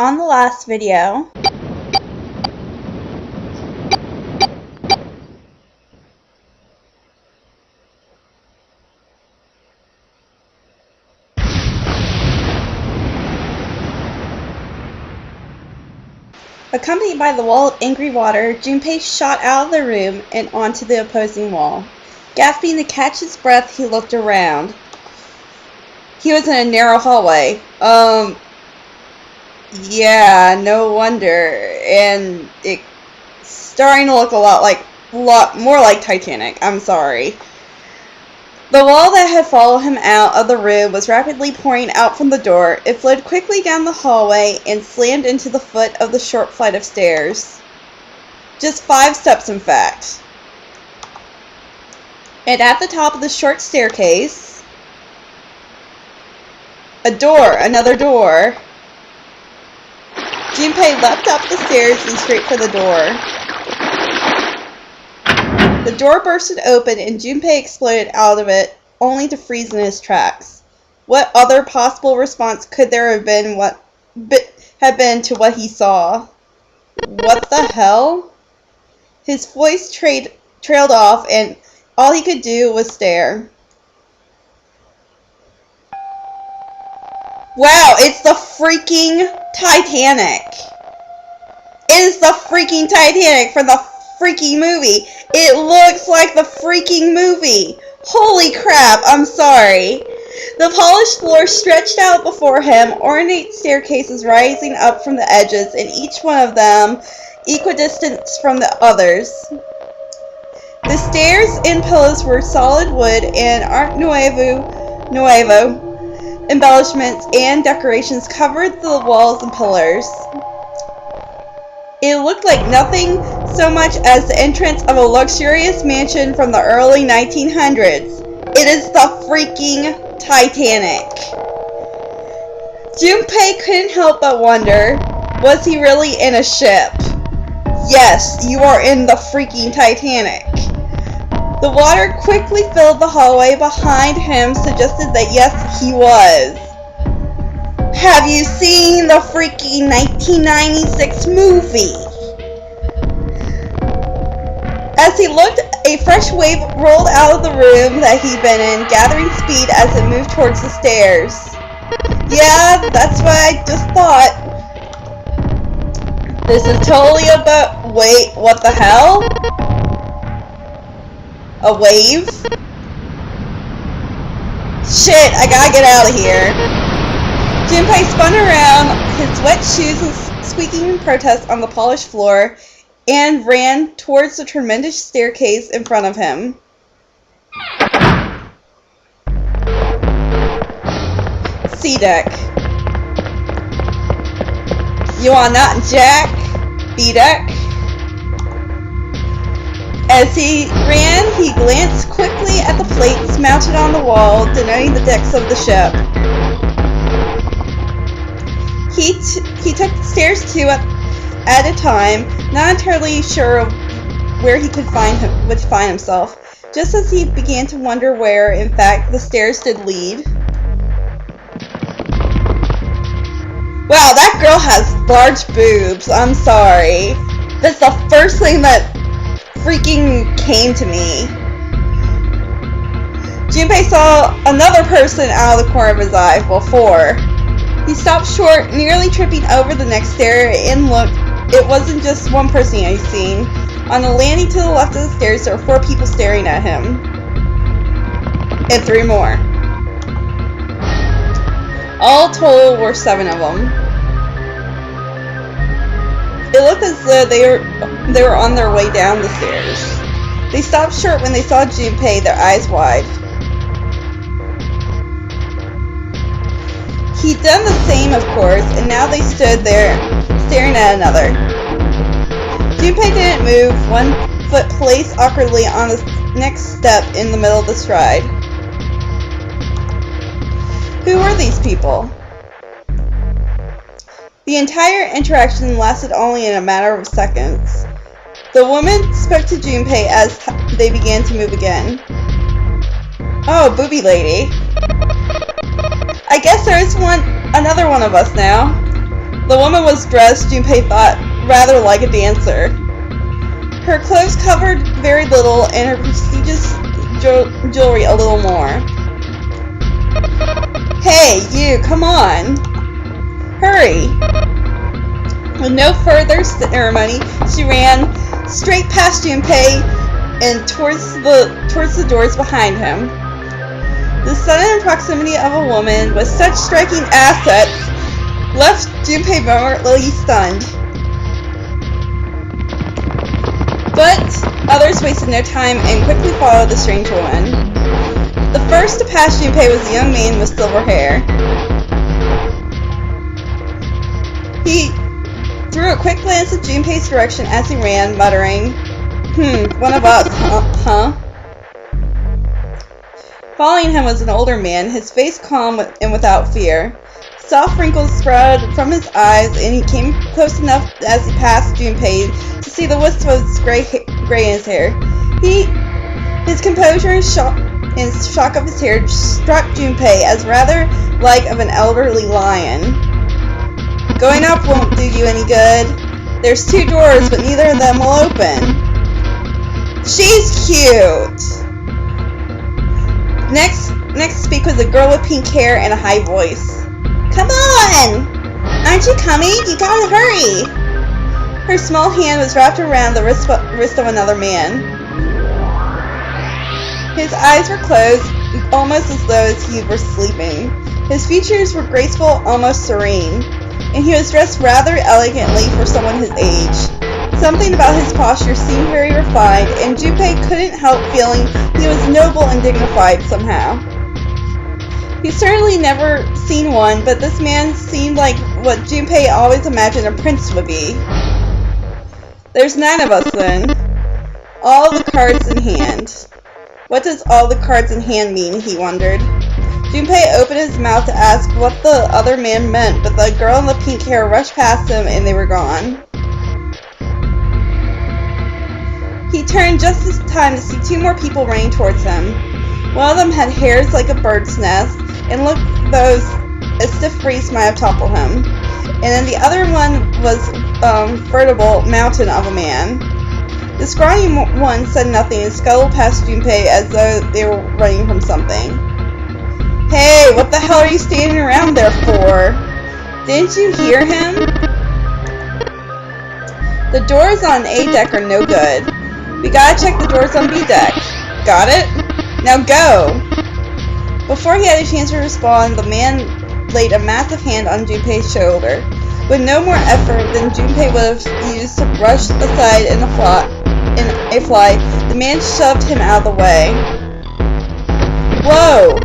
On the last video, accompanied by the wall of angry water, Junpei shot out of the room and onto the opposing wall. Gasping to catch his breath, he looked around. He was in a narrow hallway. Yeah, no wonder. And it's starting to look a lot more like Titanic. I'm sorry. The wall that had followed him out of the room was rapidly pouring out from the door. It flowed quickly down the hallway and slammed into the foot of the short flight of stairs. Just 5 steps, in fact. And at the top of the short staircase, a door, another door. Junpei leapt up the stairs and straight for the door. The door bursted open and Junpei exploded out of it, only to freeze in his tracks. What other possible response could there have been to what he saw? What the hell? His voice trailed off and all he could do was stare. Wow, it's the freaking Titanic! It is the freaking Titanic from the freaking movie! It looks like the freaking movie! Holy crap, I'm sorry! The polished floor stretched out before him, ornate staircases rising up from the edges, and each one of them equidistant from the others. The stairs and pillars were solid wood and Art Nouveau embellishments and decorations covered the walls and pillars. It looked like nothing so much as the entrance of a luxurious mansion from the early 1900s. It is the freaking Titanic. Junpei couldn't help but wonder, was he really in a ship? Yes, you are in the freaking Titanic. The water quickly filled the hallway behind him, suggested that yes, he was. Have you seen the freaking 1996 movie? As he looked, a fresh wave rolled out of the room that he'd been in, gathering speed as it moved towards the stairs. Yeah, that's what I just thought. This is totally about... Wait, what the hell? A wave? Shit, I gotta get out of here. Junpei spun around, his wet shoes squeaking in protest on the polished floor, and ran towards the tremendous staircase in front of him. C deck. You are not Jack. B deck. As he ran, he glanced quickly at the plates mounted on the wall, denoting the decks of the ship. He took the stairs 2 at a time, not entirely sure of where he would find himself, just as he began to wonder where, in fact, the stairs did lead. Wow, that girl has large boobs. I'm sorry. That's the first thing that freaking came to me. Junpei saw another person out of the corner of his eye. Well, 4. He stopped short, nearly tripping over the next stair, and looked. It wasn't just one person he had seen. On the landing to the left of the stairs, there were 4 people staring at him. And 3 more. All told were 7 of them. It looked as though they were on their way down the stairs. They stopped short when they saw Junpei, their eyes wide. He'd done the same, of course, and now they stood there, staring at another. Junpei didn't move, one foot placed awkwardly on the next step in the middle of the stride. Who were these people? The entire interaction lasted only in a matter of seconds. The woman spoke to Junpei as they began to move again. Oh, booby lady. I guess there is another one of us now. The woman was dressed, Junpei thought, rather like a dancer. Her clothes covered very little and her prestigious jewelry a little more. Hey, you, come on. Hurry. With no further ceremony, she ran straight past Junpei and towards the doors behind him. The sudden proximity of a woman with such striking assets left Junpei momentarily stunned. But others wasted no time and quickly followed the strange woman. The first to pass Junpei was a young man with silver hair. He threw a quick glance at Junpei's direction as he ran, muttering, one of us, huh? Following him was an older man, his face calm and without fear. Soft wrinkles sprouted from his eyes, and he came close enough as he passed Junpei to see the wisp of gray in his hair. His composure and shock of his hair struck Junpei as rather like of an elderly lion. Going up won't do you any good. There's 2 doors, but neither of them will open. She's cute! Next to speak was a girl with pink hair and a high voice. Come on! Aren't you coming? You gotta hurry! Her small hand was wrapped around the wrist of another man. His eyes were closed, almost as though he were sleeping. His features were graceful, almost serene, and he was dressed rather elegantly for someone his age. Something about his posture seemed very refined, and Junpei couldn't help feeling he was noble and dignified somehow. He'd certainly never seen one, but this man seemed like what Junpei always imagined a prince would be. There's 9 of us then. All the cards in hand. What does all the cards in hand mean, he wondered. Junpei opened his mouth to ask what the other man meant, but the girl in the pink hair rushed past him and they were gone. He turned just in time to see 2 more people running towards him. One of them had hairs like a bird's nest and looked those a stiff breeze might have toppled him. And then the other one was veritable mountain of a man. The scrawny one said nothing and scuttled past Junpei as though they were running from something. Hey, what the hell are you standing around there for? Didn't you hear him? The doors on A deck are no good. We gotta check the doors on B deck. Got it? Now go! Before he had a chance to respond, the man laid a massive hand on Junpei's shoulder. With no more effort than Junpei would have used to brush aside in a fly, the man shoved him out of the way. Whoa!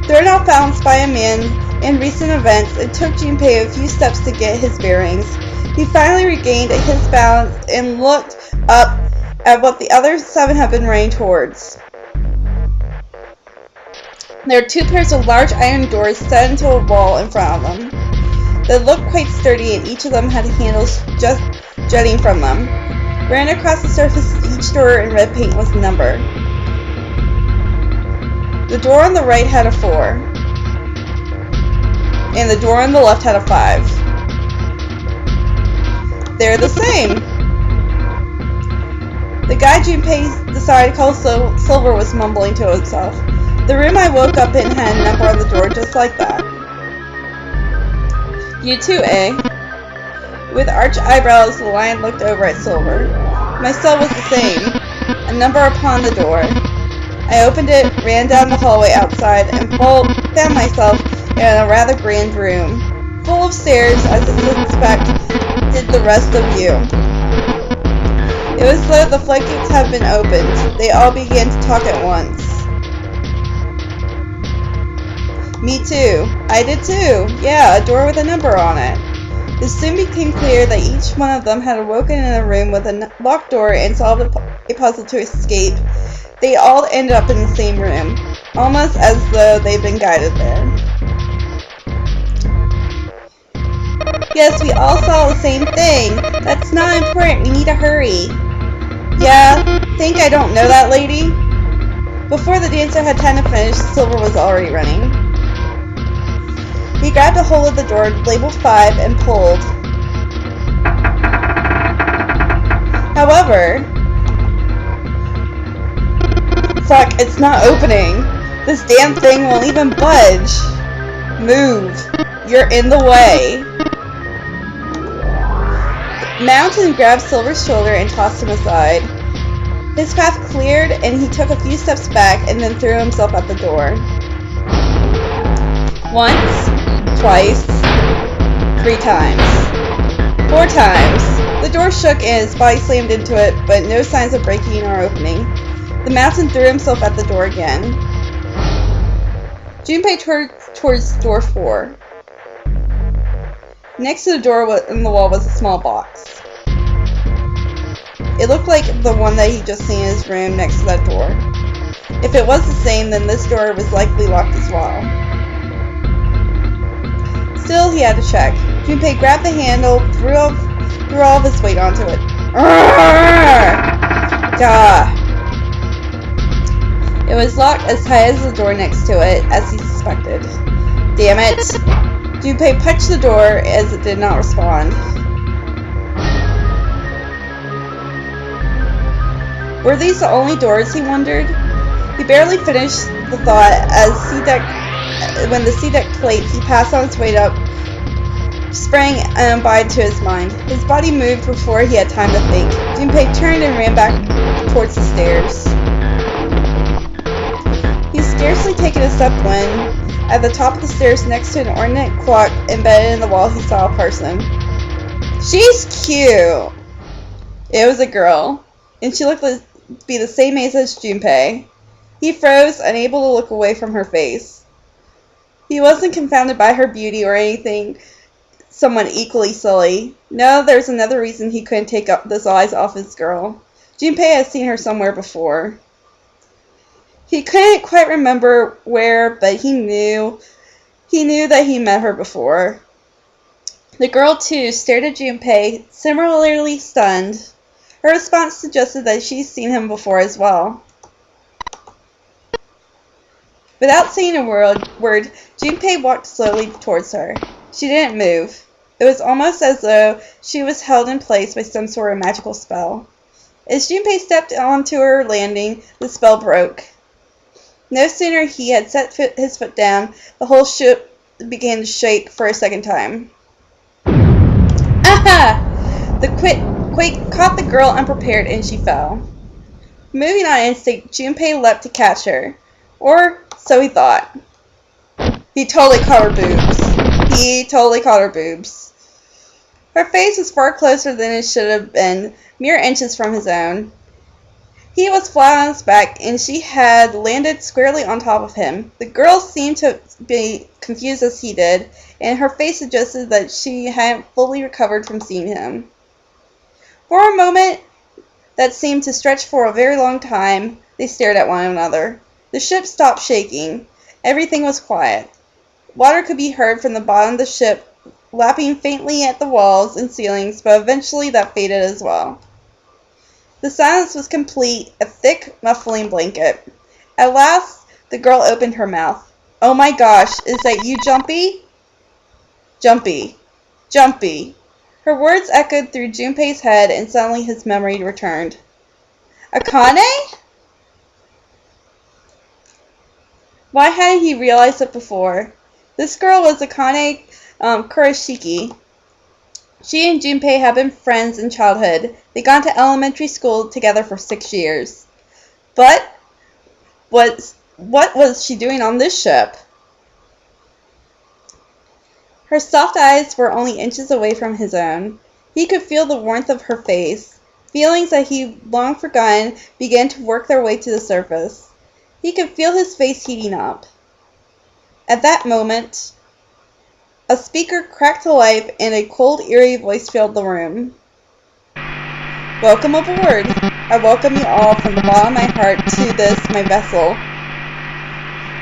Thrown off balance by a man in recent events, it took Junpei a few steps to get his bearings. He finally regained his balance and looked up at what the other 7 had been running towards. There were 2 pairs of large iron doors set into a wall in front of them. They looked quite sturdy, and each of them had handles just jutting from them. Ran across the surface of each door in red paint was a number. The door on the right had a 4, and the door on the left had a 5. They're the same! The guy Junpei decided to call Silver was mumbling to himself. The room I woke up in had a number on the door just like that. You too, eh? With arched eyebrows, the lion looked over at Silver. My cell was the same. A number upon the door. I opened it, ran down the hallway outside, and found myself in a rather grand room, full of stairs, as I suspect did the rest of you. It was as though the floodgates had been opened. They all began to talk at once. Me too. I did too. Yeah, a door with a number on it. It soon became clear that each one of them had awoken in a room with a locked door and solved a puzzle to escape. They all ended up in the same room, almost as though they'd been guided there. Yes, we all saw the same thing. That's not important. We need to hurry. Yeah, think I don't know that lady? Before the dancer had time to finish, Silver was already running. He grabbed a hold of the door labeled 5 and pulled. However, fuck, it's not opening. This damn thing won't even budge. Move. You're in the way. Mountain grabbed Silver's shoulder and tossed him aside. His path cleared, and he took a few steps back and then threw himself at the door. Once, twice, 3 times, 4 times. The door shook and his body slammed into it, but no signs of breaking or opening. The mountain threw himself at the door again. Junpei turned towards door 4. Next to the door in the wall was a small box. It looked like the one that he'd just seen in his room next to that door. If it was the same, then this door was likely locked as well. Still, he had to check. Junpei grabbed the handle, threw all of his weight onto it. Gah! It was locked as tight as the door next to it, as he suspected. Damn it! Junpei punched the door as it did not respond. Were these the only doors, he wondered? He barely finished the thought as when the C-deck plate he passed on its way up sprang by to his mind. His body moved before he had time to think. Junpei turned and ran back towards the stairs. He'd scarcely taken a step when, at the top of the stairs next to an ornate clock embedded in the wall, he saw a person. She's cute! It was a girl, and she looked to be the same age as Junpei. He froze, unable to look away from her face. He wasn't confounded by her beauty or anything someone equally silly. No, there's another reason he couldn't take his eyes off his girl. Junpei had seen her somewhere before. He couldn't quite remember where, but he knew that he met her before. The girl, too, stared at Junpei, similarly stunned. Her response suggested that she'd seen him before as well. Without saying a word, Junpei walked slowly towards her. She didn't move. It was almost as though she was held in place by some sort of magical spell. As Junpei stepped onto her landing, the spell broke. No sooner he had set his foot down, the whole ship began to shake for a second time. Aha! The quake caught the girl unprepared and she fell. Moving on instinct, Junpei leapt to catch her. Or so he thought. He totally caught her boobs. Her face was far closer than it should have been, mere inches from his own. He was flat on his back, and she had landed squarely on top of him. The girl seemed to be confused as he did, and her face suggested that she hadn't fully recovered from seeing him. For a moment that seemed to stretch for a very long time, they stared at one another. The ship stopped shaking. Everything was quiet. Water could be heard from the bottom of the ship, lapping faintly at the walls and ceilings, but eventually that faded as well. The silence was complete, a thick, muffling blanket. At last, the girl opened her mouth. Oh my gosh, is that you, Jumpy? Jumpy. Jumpy. Her words echoed through Junpei's head, and suddenly his memory returned. Akane? Why hadn't he realized it before? This girl was Akane Kurashiki. She and Junpei had been friends in childhood. They'd gone to elementary school together for 6 years. But what was she doing on this ship? Her soft eyes were only inches away from his own. He could feel the warmth of her face. Feelings that he'd long forgotten began to work their way to the surface. He could feel his face heating up. At that moment, a speaker cracked to life and a cold, eerie voice filled the room. Welcome aboard. I welcome you all from the bottom of my heart to this, my vessel.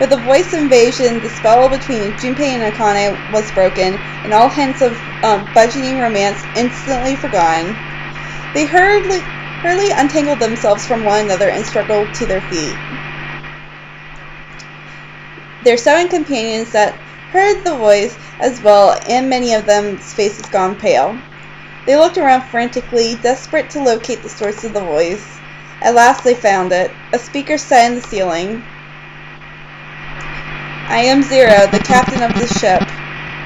With the voice invasion, the spell between Junpei and Akane was broken, and all hints of budgeting romance instantly forgotten. They hurriedly untangled themselves from one another and struggled to their feet. Their 7 companions that heard the voice as well, and many of them's faces gone pale. They looked around frantically, desperate to locate the source of the voice. At last they found it. A speaker set in the ceiling. I am Zero, the captain of the ship.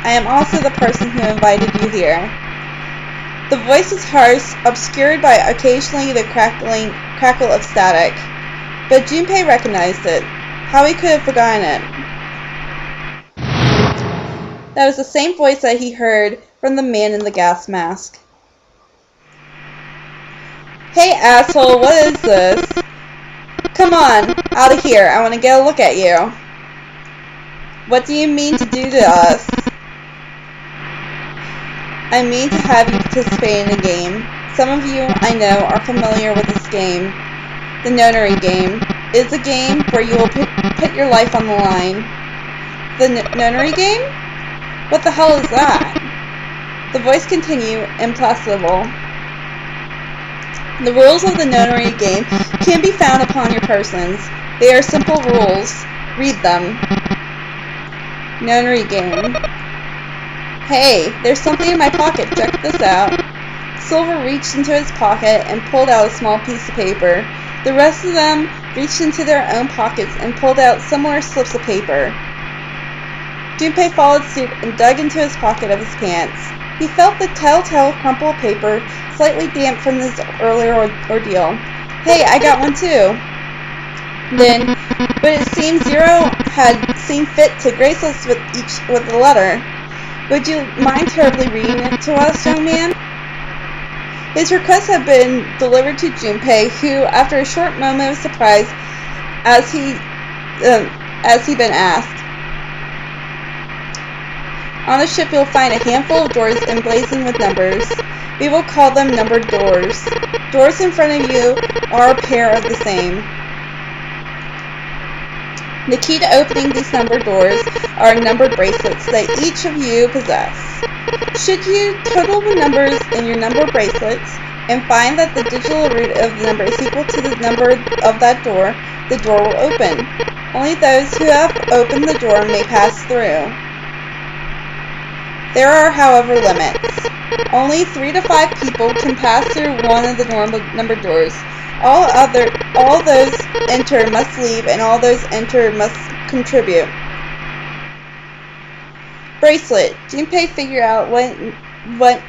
I am also the person who invited you here. The voice was harsh, obscured by occasionally the crackle of static. But Junpei recognized it. How he could have forgotten it. That was the same voice that he heard from the man in the gas mask. Hey asshole, what is this? Come on, out of here, I want to get a look at you. What do you mean to do to us? I mean to have you participate in a game. Some of you, I know, are familiar with this game. The nonary game. It is a game where you will put your life on the line. The nonary game? What the hell is that? The voice continued, implacable. The rules of the nonary game can be found upon your persons. They are simple rules. Read them. Nonary game. Hey, there's something in my pocket. Check this out. Silver reached into his pocket and pulled out a small piece of paper. The rest of them reached into their own pockets and pulled out similar slips of paper. Junpei followed suit and dug into his pocket of his pants. He felt the telltale crumpled paper, slightly damp from his earlier ordeal. Hey, I got one too. Then, but it seemed Zero had seen fit to grace us with a letter. Would you mind terribly reading it to us, young man? His request had been delivered to Junpei, who, after a short moment of surprise, as he'd been asked. On the ship you'll find a handful of doors emblazoned with numbers. We will call them numbered doors. Doors in front of you are a pair of the same. The key to opening these numbered doors are numbered bracelets that each of you possess. Should you total the numbers in your number bracelets and find that the digital root of the number is equal to the number of that door, the door will open. Only those who have opened the door may pass through. There are, however, limits. Only 3 to 5 people can pass through one of the numbered doors. All those enter must leave, and all those enter must contribute. Bracelet. Junpei figured out what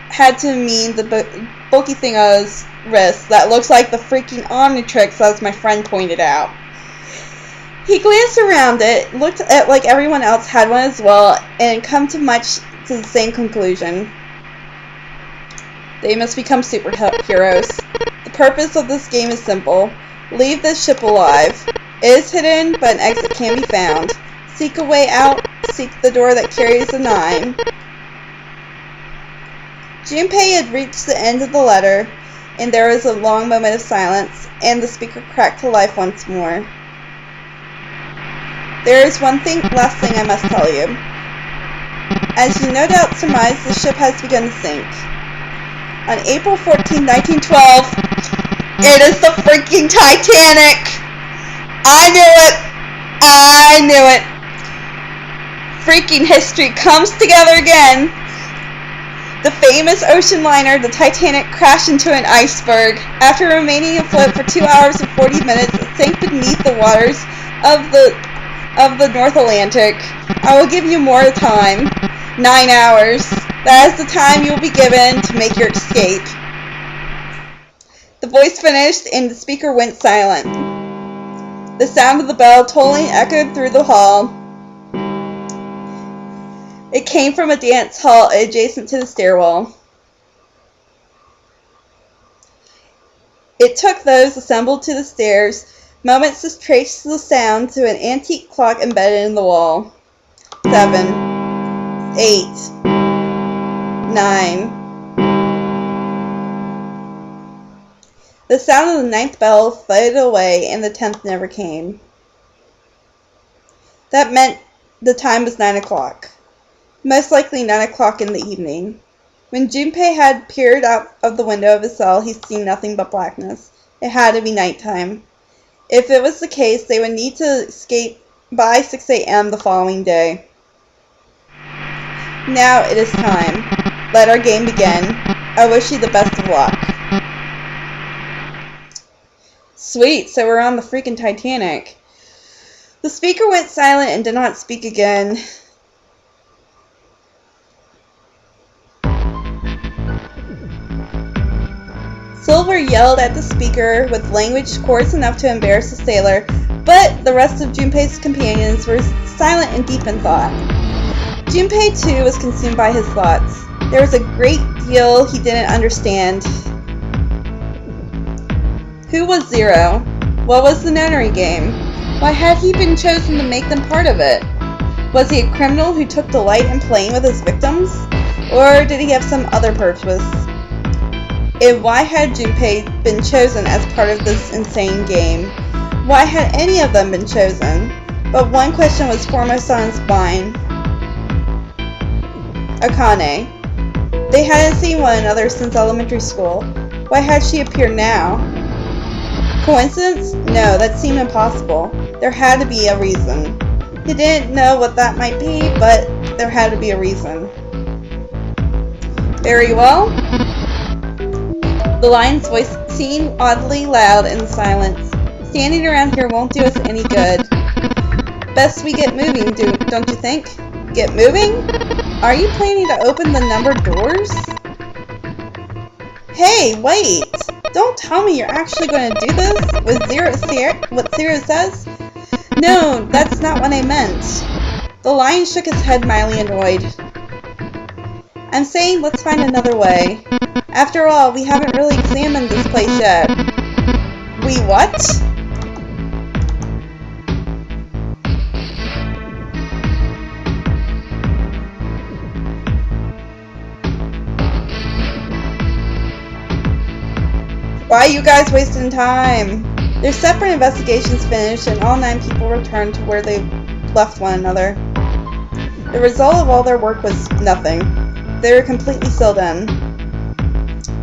had to mean the bulky thing on his wrist that looks like the freaking Omnitrix, as my friend pointed out. He glanced around it, looked at like everyone else had one as well, and come to the same conclusion. They must become superheroes. The purpose of this game is simple. Leave this ship alive. It is hidden, but an exit can be found. Seek a way out. Seek the door that carries the 9. Junpei had reached the end of the letter, and there was a long moment of silence, and the speaker cracked to life once more. There is last thing I must tell you. As you no doubt surmise, the ship has begun to sink. On April 14, 1912, it is the freaking Titanic! I knew it! I knew it! Freaking history comes together again! The famous ocean liner, the Titanic, crashed into an iceberg. After remaining afloat for 2 hours and 40 minutes, it sank beneath the waters of the North Atlantic. I will give you more time. 9 hours. That is the time you will be given to make your escape. The voice finished and the speaker went silent. The sound of the bell tolling echoed through the hall. It came from a dance hall adjacent to the stairwell. It took those assembled to the stairs moments to trace the sound to an antique clock embedded in the wall. 7, 8, 9. The sound of the 9th bell faded away, and the 10th never came. That meant the time was 9 o'clock. Most likely 9 o'clock in the evening. When Junpei had peered out of the window of his cell, he seen nothing but blackness. It had to be nighttime. If it was the case, they would need to escape by 6 a.m. the following day. Now it is time. let our game begin. I wish you the best of luck. Sweet, so we're on the freaking Titanic. The speaker went silent and did not speak again. Silver yelled at the speaker with language coarse enough to embarrass the sailor, but the rest of Junpei's companions were silent and deep in thought. Junpei, too, was consumed by his thoughts. There was a great deal he didn't understand. Who was Zero? What was the nunnery game? Why had he been chosen to make them part of it? Was he a criminal who took delight in playing with his victims? Or did he have some other purpose? And why had Junpei been chosen as part of this insane game? Why had any of them been chosen? But one question was foremost on his mind. Akane. They hadn't seen one another since elementary school. Why had she appeared now? Coincidence? No, that seemed impossible. There had to be a reason. He didn't know what that might be, but there had to be a reason. Very well. The lion's voice seemed oddly loud in the silence. Standing around here won't do us any good. Best we get moving, don't you think? Get moving? Are you planning to open the numbered doors? Hey, wait! Don't tell me you're actually going to do this? What Zero says? No, that's not what I meant. The lion shook his head, mildly annoyed. I'm saying let's find another way. After all, we haven't really examined this place yet. We what? Why are you guys wasting time? Their separate investigations finished and all 9 people returned to where they left one another. The result of all their work was nothing. They were completely sealed in.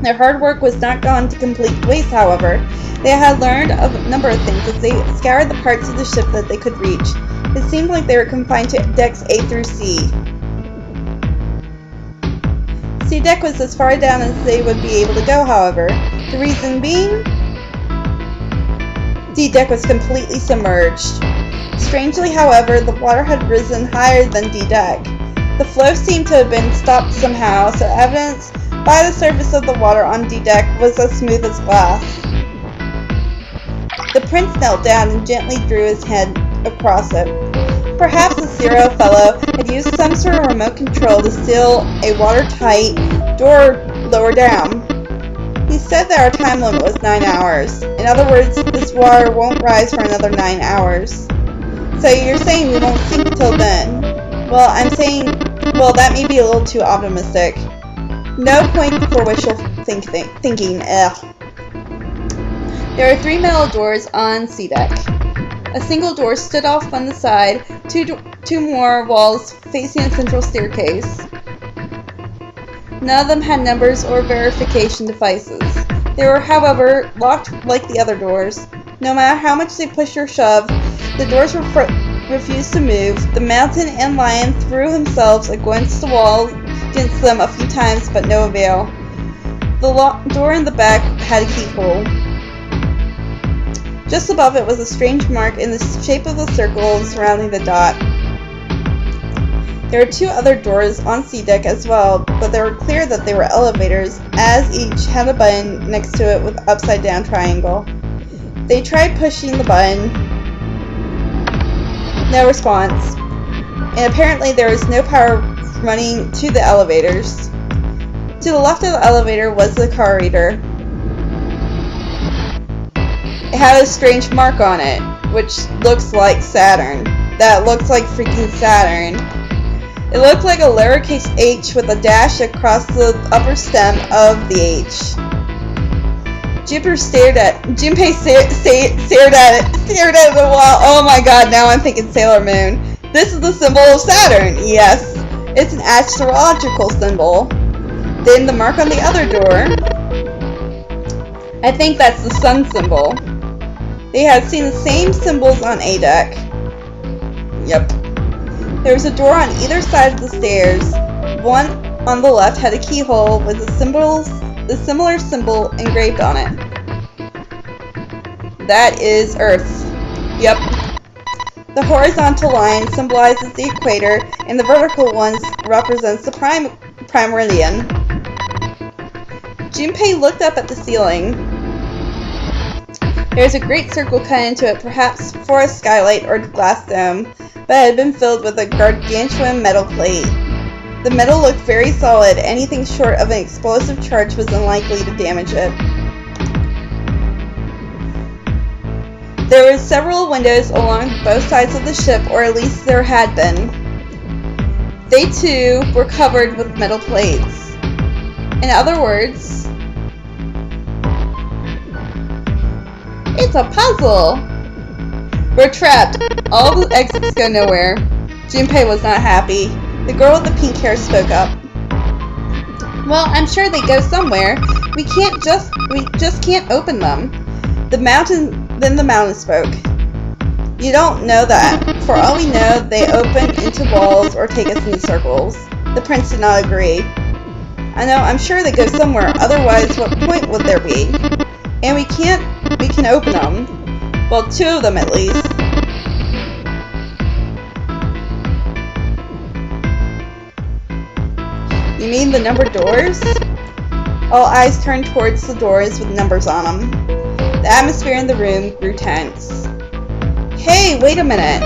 Their hard work was not gone to complete waste, however. They had learned a number of things as they scoured the parts of the ship that they could reach. It seemed like they were confined to decks A through C. C deck was as far down as they would be able to go, however. The reason being, D deck was completely submerged. Strangely, however, the water had risen higher than D deck. The flow seemed to have been stopped somehow, so evidence by the surface of the water on D deck was as smooth as glass. The prince knelt down and gently drew his head across it. Perhaps the Zero fellow had used some sort of remote control to seal a watertight door lower down. He said that our time limit was 9 hours. In other words, this water won't rise for another 9 hours. So you're saying we won't sink till then? Well, I'm saying, well, that may be a little too optimistic. No point for wishful thinking. Ugh. There are 3 metal doors on C deck. A single door stood off on the side, two more walls facing a central staircase. None of them had numbers or verification devices. They were, however, locked like the other doors. No matter how much they pushed or shoved, the doors refused to move. The mountain and lion threw themselves against the wall against them a few times, but no avail. The door in the back had a keyhole. Just above it was a strange mark in the shape of the circle surrounding the dot. There were 2 other doors on C deck as well, but they were clear that they were elevators, as each had a button next to it with an upside down triangle. They tried pushing the button. No response. And apparently there was no power running to the elevators. To the left of the elevator was the car reader. It had a strange mark on it, which looks like Saturn. That looks like freaking Saturn. It looked like a lowercase h with a dash across the upper stem of the H. Junpei stared at the wall. Oh my god, now I'm thinking Sailor Moon. This is the symbol of Saturn. Yes, it's an astrological symbol. Then the mark on the other door. I think that's the sun symbol. They had seen the same symbols on A deck. Yep. There was a door on either side of the stairs. One on the left had a keyhole with the similar symbol engraved on it. That is Earth. Yep. The horizontal line symbolizes the equator, and the vertical one represents the prime meridian. Junpei looked up at the ceiling. There was a great circle cut into it, perhaps for a skylight or glass dome, but it had been filled with a gargantuan metal plate. The metal looked very solid. Anything short of an explosive charge was unlikely to damage it. There were several windows along both sides of the ship, or at least there had been. They too were covered with metal plates. In other words, it's a puzzle! We're trapped. All the exits go nowhere. Junpei was not happy. The girl with the pink hair spoke up. Well, I'm sure they go somewhere. We just can't open them. Then the mountain spoke. You don't know that. For all we know, they open into walls or take us in circles. The prince did not agree. I know, I'm sure they go somewhere, otherwise what point would there be? And we can open them. Well, 2 of them at least. You mean the numbered doors? All eyes turned towards the doors with numbers on them. The atmosphere in the room grew tense. Hey, wait a minute.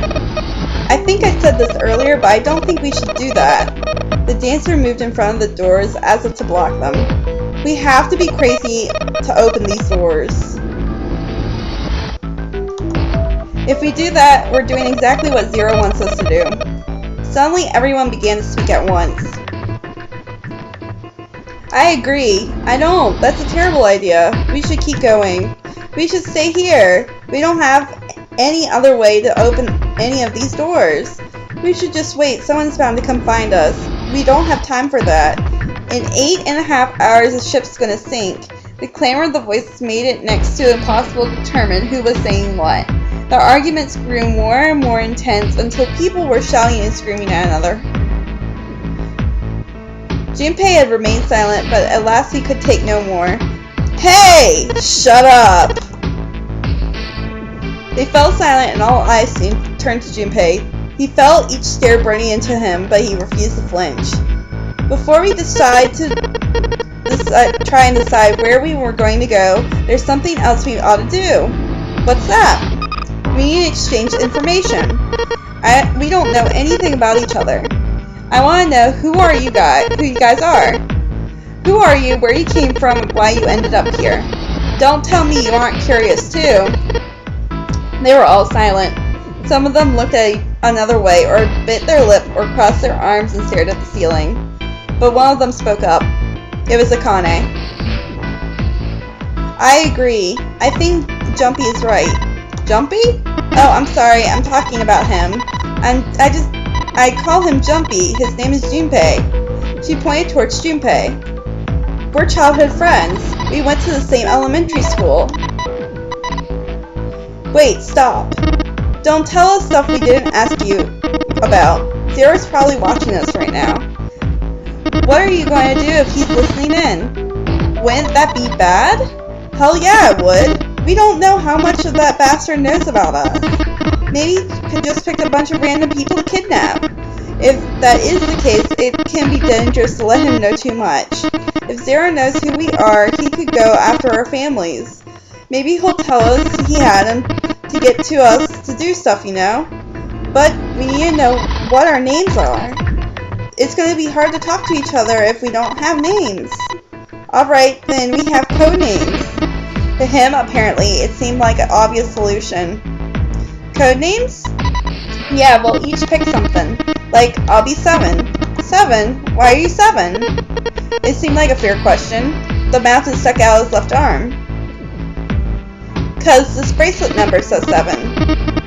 I think I said this earlier, but I don't think we should do that. The dancer moved in front of the doors as if to block them. We have to be crazy to open these doors. If we do that, we're doing exactly what Zero wants us to do. Suddenly, everyone began to speak at once. I agree. I don't. That's a terrible idea. We should keep going. We should stay here. We don't have any other way to open any of these doors. We should just wait. Someone's bound to come find us. We don't have time for that. In 8.5 hours, the ship's gonna sink. The clamor of the voices made it next to impossible to determine who was saying what. The arguments grew more and more intense until people were shouting and screaming at another. Junpei had remained silent, but at last he could take no more. Hey! Shut up! They fell silent and all eyes turned to Junpei. He felt each stare burning into him, but he refused to flinch. Before we try and decide where we were going to go, there's something else we ought to do. What's that? We need to exchange information. We don't know anything about each other. I want to know who you guys are. Who are you, where you came from, and why you ended up here. Don't tell me you aren't curious too. They were all silent. Some of them looked at another way, or bit their lip, or crossed their arms and stared at the ceiling. But one of them spoke up. It was Akane. I agree. I think Jumpy is right. Jumpy? Oh, I'm sorry. I'm talking about him. I call him Jumpy. His name is Junpei. She pointed towards Junpei. We're childhood friends. We went to the same elementary school. Wait, stop. Don't tell us stuff we didn't ask you about. Zero's probably watching us right now. What are you going to do if he's listening in? Wouldn't that be bad? Hell yeah, it would. We don't know how much of that bastard knows about us. Maybe he could just pick a bunch of random people to kidnap. If that is the case, it can be dangerous to let him know too much. If Zero knows who we are, he could go after our families. Maybe he'll tell us he had him to get to us to do stuff, you know? But we need to know what our names are. It's going to be hard to talk to each other if we don't have names. Alright, then we have code names. To him, apparently, it seemed like an obvious solution. Code names? Yeah, we'll each pick something. Like, I'll be 7. 7? Why are you 7? It seemed like a fair question. The mountain stuck out his left arm. 'Cause this bracelet number says 7.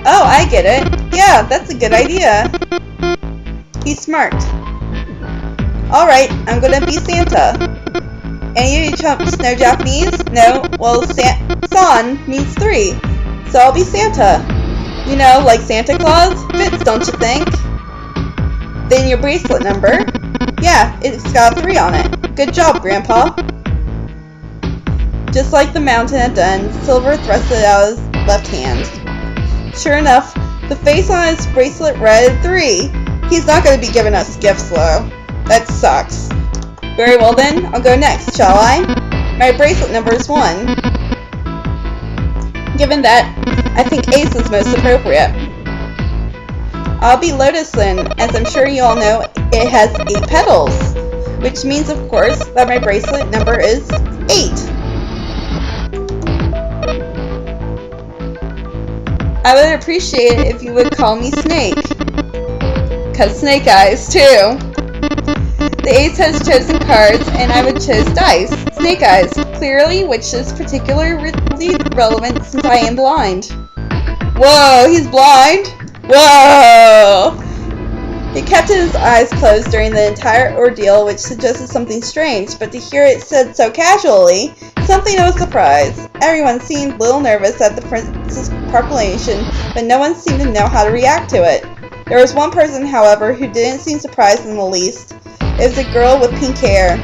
Oh, I get it. Yeah, that's a good idea. He smirked. Alright, I'm gonna be Santa. Any of you chumps know Japanese? No? Well, San means 3. So I'll be Santa. You know, like Santa Claus? Fits, don't you think? Then your bracelet number. Yeah, it's got a 3 on it. Good job, Grandpa. Just like the mountain had done, Silver thrusted out his left hand. Sure enough, the face on his bracelet read 3. He's not going to be giving us gifts, though. That sucks. Very well then, I'll go next, shall I? My bracelet number is 1. Given that, I think Ace is most appropriate. I'll be Lotus then, as I'm sure you all know it has 8 petals. Which means, of course, that my bracelet number is 8. I would appreciate it if you would call me Snake. 'Cause Snake Eyes, too. The Ace has chosen cards, and I would choose dice. Snake Eyes, clearly, which is particularly relevant since I am blind. Whoa, he's blind? Whoa! He kept his eyes closed during the entire ordeal, which suggested something strange, but to hear it said so casually, something of a surprise. Everyone seemed a little nervous at the prince's proclamation, but no one seemed to know how to react to it. There was one person, however, who didn't seem surprised in the least. It was a girl with pink hair.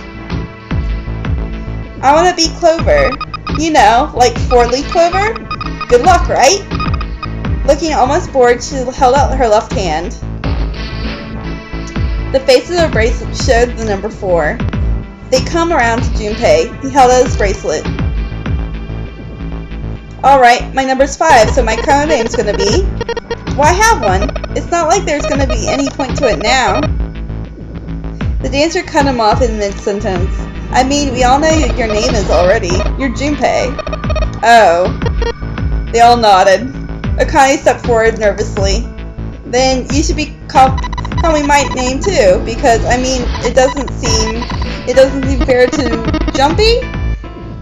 I want to be Clover. You know, like 4-leaf clover? Good luck, right? Looking almost bored, she held out her left hand. The face of the bracelet showed the number 4. They come around to Junpei. He held out his bracelet. Alright, my number's 5, so my code name's gonna be... Why have one? It's not like there's gonna be any point to it now. The dancer cut him off in mid-sentence. I mean, we all know what your name is already. You're Junpei. Oh. They all nodded. Akane stepped forward nervously. Then you should be call me my name too, because I mean, it doesn't seem fair to Jumpy?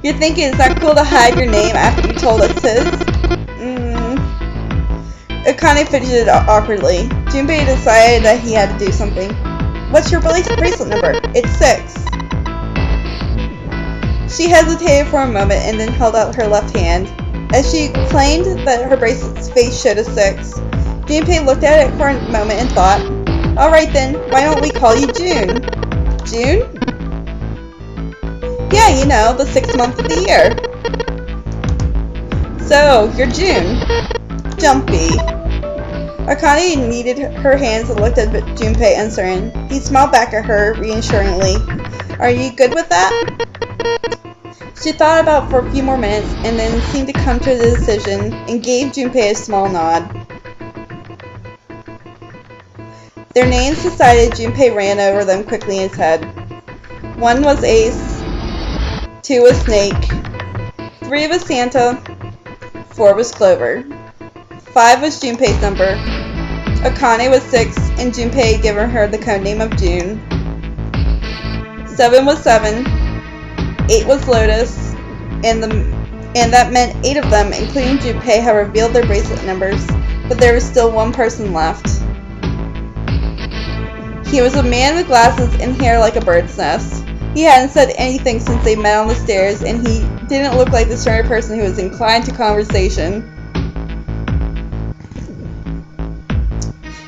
You're thinking it's not cool to hide your name after you told us his? Akane fidgeted awkwardly. Junpei decided that he had to do something. What's your bracelet number? It's 6. She hesitated for a moment and then held out her left hand. As she claimed that her bracelet's face showed a 6, Junpei looked at it for a moment and thought, alright then, why don't we call you June? June? Yeah, you know, the 6th month of the year. So, you're June. Jumpy. Akane kneaded her hands and looked at Junpei uncertain. He smiled back at her reassuringly. Are you good with that? She thought about for a few more minutes and then seemed to come to a decision and gave Junpei a small nod. Their names decided, Junpei ran over them quickly in his head. 1 was Ace, 2 was Snake, 3 was Santa, 4 was Clover. 5 was Junpei's number. Akane was 6, and Junpei had given her the codename of June. 7 was 7. 8 was Lotus, and that meant 8 of them, including Junpei, had revealed their bracelet numbers, but there was still one person left. He was a man with glasses and hair like a bird's nest. He hadn't said anything since they met on the stairs, and he didn't look like the sort of person who was inclined to conversation.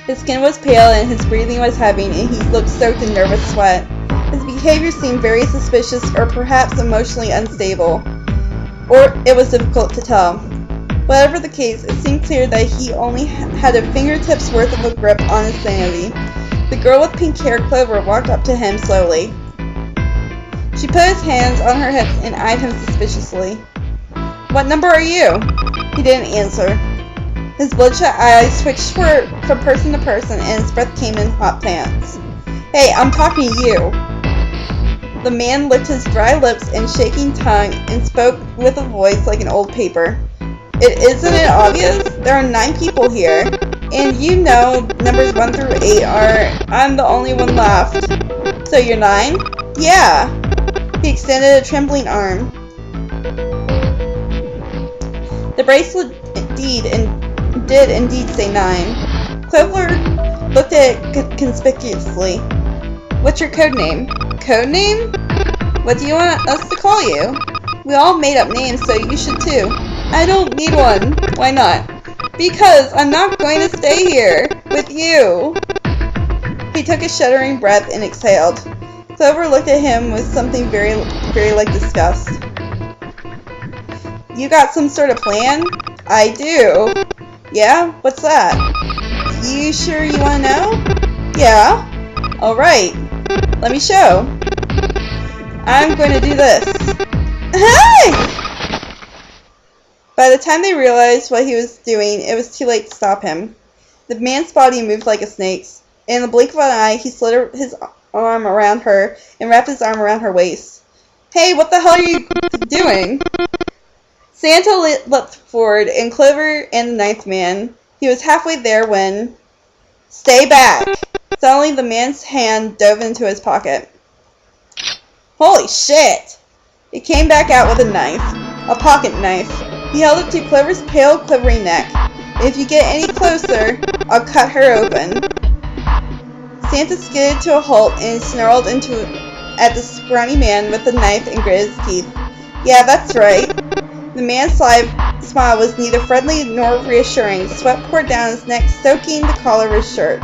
His skin was pale and his breathing was heavy, and he looked soaked in nervous sweat. His behavior seemed very suspicious or perhaps emotionally unstable, or it was difficult to tell. Whatever the case, it seemed clear that he only had a fingertip's worth of a grip on his sanity. The girl with pink hair, Clover, walked up to him slowly. She put his hands on her hips and eyed him suspiciously. What number are you? He didn't answer. His bloodshot eyes switched from person to person and his breath came in hot pants. Hey, I'm talking to you. The man licked his dry lips and shaking tongue and spoke with a voice like an old paper. Isn't it obvious? There are 9 people here. And you know numbers 1 through 8 are... I'm the only one left. So you're 9? Yeah. He extended a trembling arm. The bracelet did indeed say 9. Clover looked at it conspicuously. What's your code name? Code name? What do you want us to call you? We all made up names, so you should too. I don't need one. Why not? Because I'm not going to stay here with you. He took a shuddering breath and exhaled. Clover looked at him with something very like disgust. You got some sort of plan? I do. Yeah? What's that? You sure you want to know? Yeah. Alright. Let me show. I'm going to do this. Hey! By the time they realized what he was doing, it was too late to stop him. The man's body moved like a snake's. In the blink of an eye, he slid his arm around her and wrapped his arm around her waist. Hey, what the hell are you doing? Santa leapt forward, and Clover and the ninth man. He was halfway there when... Stay back! Suddenly, the man's hand dove into his pocket. Holy shit! He came back out with a knife. A pocket knife. He held it to Clover's pale, quivering neck. If you get any closer, I'll cut her open. Santa skidded to a halt and snarled at the scrawny man with the knife and gritted his teeth. Yeah, that's right. The man's smile was neither friendly nor reassuring. Sweat poured down his neck, soaking the collar of his shirt.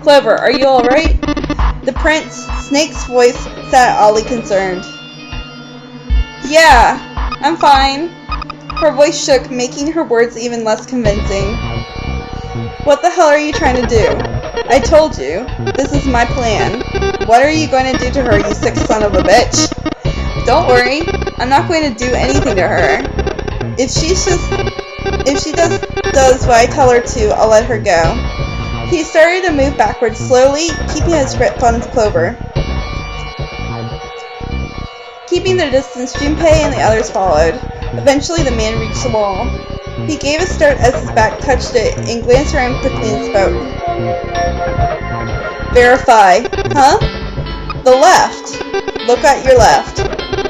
Clover, are you alright? The prince, Snake's voice sounded oddly concerned. Yeah, I'm fine. Her voice shook, making her words even less convincing. What the hell are you trying to do? I told you. This is my plan. What are you going to do to her, you sick son of a bitch? Don't worry. I'm not going to do anything to her. If she does what I tell her to, I'll let her go. He started to move backwards slowly, keeping his grip on Clover. Keeping their distance, Junpei and the others followed. Eventually, the man reached the wall. He gave a start as his back touched it and glanced around quickly and spoke. Verify. Huh? The left. Look at your left.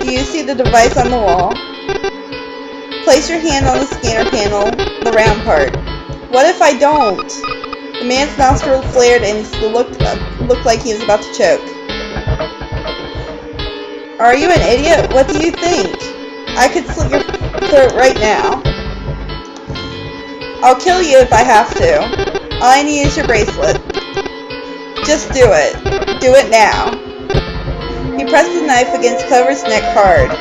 Do you see the device on the wall? Place your hand on the scanner panel, the round part. What if I don't? The man's nostrils flared and he looked like he was about to choke. Are you an idiot? What do you think? I could slit your throat right now. I'll kill you if I have to. All I need is your bracelet. Just do it. Do it now. He pressed the knife against Clover's neck hard.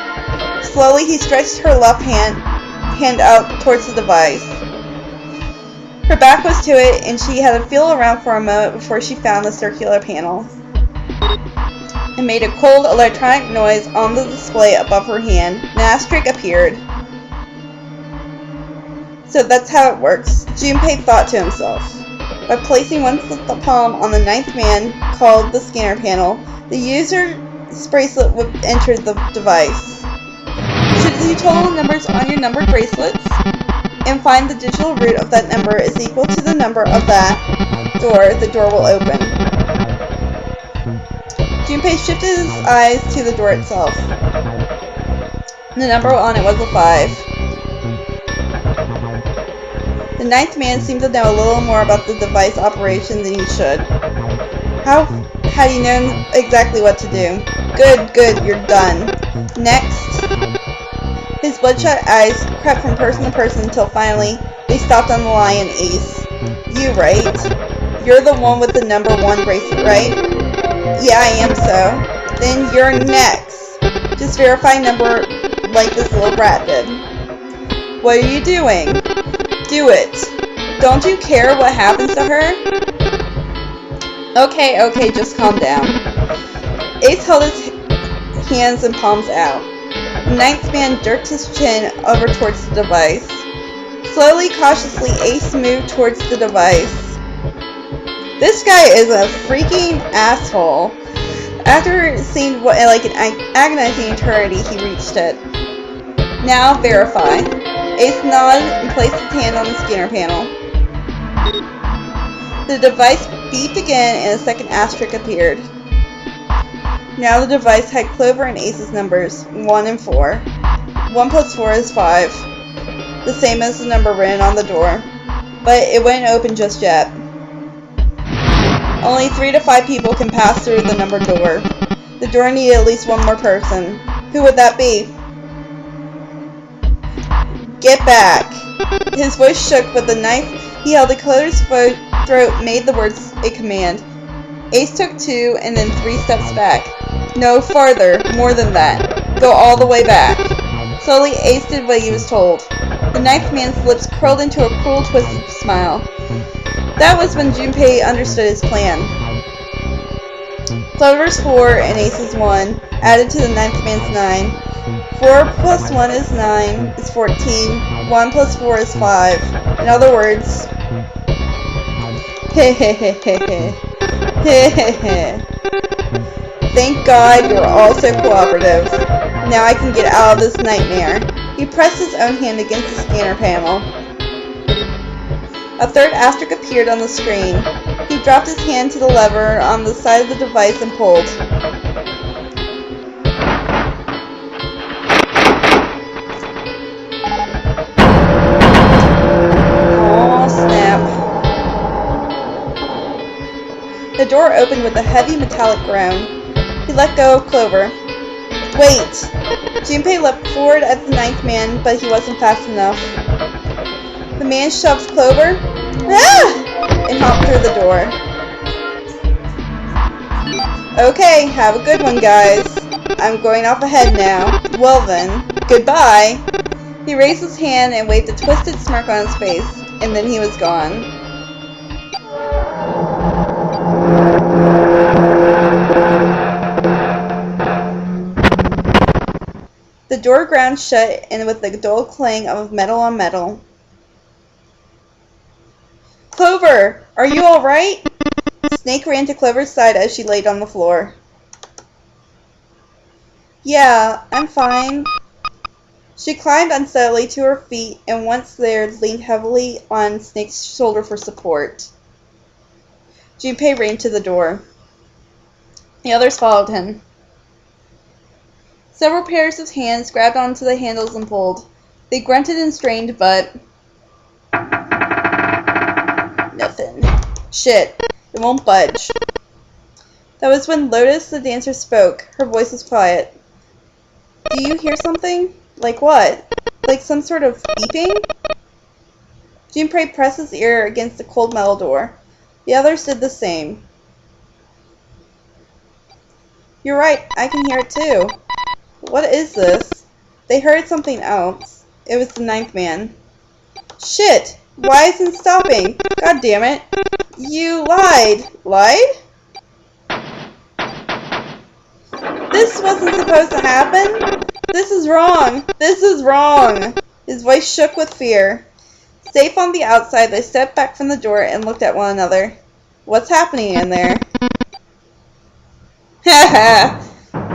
Slowly, he stretched her left hand out towards the device. Her back was to it, and she had to feel around for a moment before she found the circular panel. It made a cold electronic noise on the display above her hand. An asterisk appeared. So that's how it works, Junpei thought to himself. By placing one palm on the ninth man, called the scanner panel, the user's bracelet would enter the device. Should the total numbers on your numbered bracelets and find the digital root of that number is equal to the number of that door, the door will open. Junpei shifted his eyes to the door itself. The number on it was a 5. The ninth man seemed to know a little more about the device operation than he should. How had he known exactly what to do? Good, you're done. Next. His bloodshot eyes crept from person to person until finally they stopped on the lion ace. You, right? You're the one with the number 1 bracelet, right? Yeah, I am so. Then you're next. Just verify number like this little brat did. What are you doing? Do it. Don't you care what happens to her? Okay, just calm down. Ace held his hands and palms out. The ninth man jerked his chin over towards the device. Slowly, cautiously, Ace moved towards the device. This guy is a freaking asshole. After seeing what like an agonizing eternity, he reached it. Now verify. Ace nodded and placed his hand on the scanner panel. The device beeped again and a second asterisk appeared. Now the device had Clover and Ace's numbers, 1 and 4. 1 plus 4 is 5. The same as the number written on the door. But it wouldn't open just yet. Only 3 to 5 people can pass through the numbered door. The door needed at least one more person. Who would that be? Get back! His voice shook, but the knife he held to Clover's throat made the words a command. Ace took 2 and then 3 steps back. No, farther, more than that. Go all the way back. Slowly, Ace did what he was told. The ninth man's lips curled into a cruel, twisted smile. That was when Junpei understood his plan. Clover's 4 and Ace's 1, added to the ninth man's 9. 4 plus 1 is 9, is 14. 1 plus 4 is 5. In other words, thank God you're all so cooperative. Now I can get out of this nightmare. He pressed his own hand against the scanner panel. A third asterisk appeared on the screen. He dropped his hand to the lever on the side of the device and pulled. Oh, snap. The door opened with a heavy metallic groan. He let go of Clover. Wait! Junpei leapt forward at the ninth man, but he wasn't fast enough. The man shoved Clover and hopped through the door. Okay, have a good one, guys. I'm going off ahead now. Well then, goodbye. He raised his hand and waved a twisted smirk on his face, and then he was gone. The door ground shut, and with the dull clang of metal on metal. Clover, are you all right? Snake ran to Clover's side as she laid on the floor. Yeah, I'm fine. She climbed unsteadily to her feet, and once there, leaned heavily on Snake's shoulder for support. Junpei ran to the door. The others followed him. Several pairs of hands grabbed onto the handles and pulled. They grunted and strained, but nothing. Shit, it won't budge. That was when Lotus, the dancer, spoke. Her voice was quiet. Do you hear something? Like what? Like some sort of beeping? Junpei pressed his ear against the cold metal door. The others did the same. You're right, I can hear it too. What is this? They heard something else. It was the ninth man. Shit! Why isn't it stopping? God damn it. You lied. Lied? This wasn't supposed to happen. This is wrong. This is wrong. His voice shook with fear. Safe on the outside, they stepped back from the door and looked at one another. What's happening in there? Haha.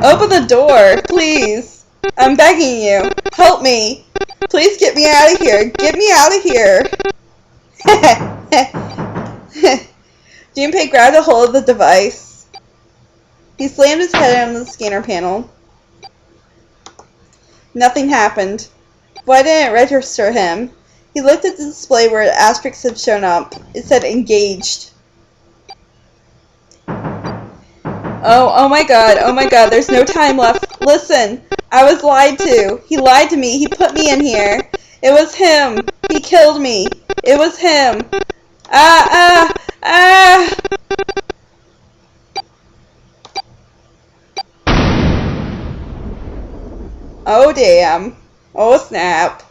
Open the door, please. I'm begging you. Help me. Please get me out of here. Get me out of here. Junpei grabbed a hold of the device. He slammed his head on the scanner panel. Nothing happened. Why didn't it register him? He looked at the display where the asterisks had shown up. It said engaged. Oh my god, there's no time left. Listen, I was lied to. He lied to me. He put me in here. It was him. He killed me. It was him. Ah. Oh damn. Oh snap.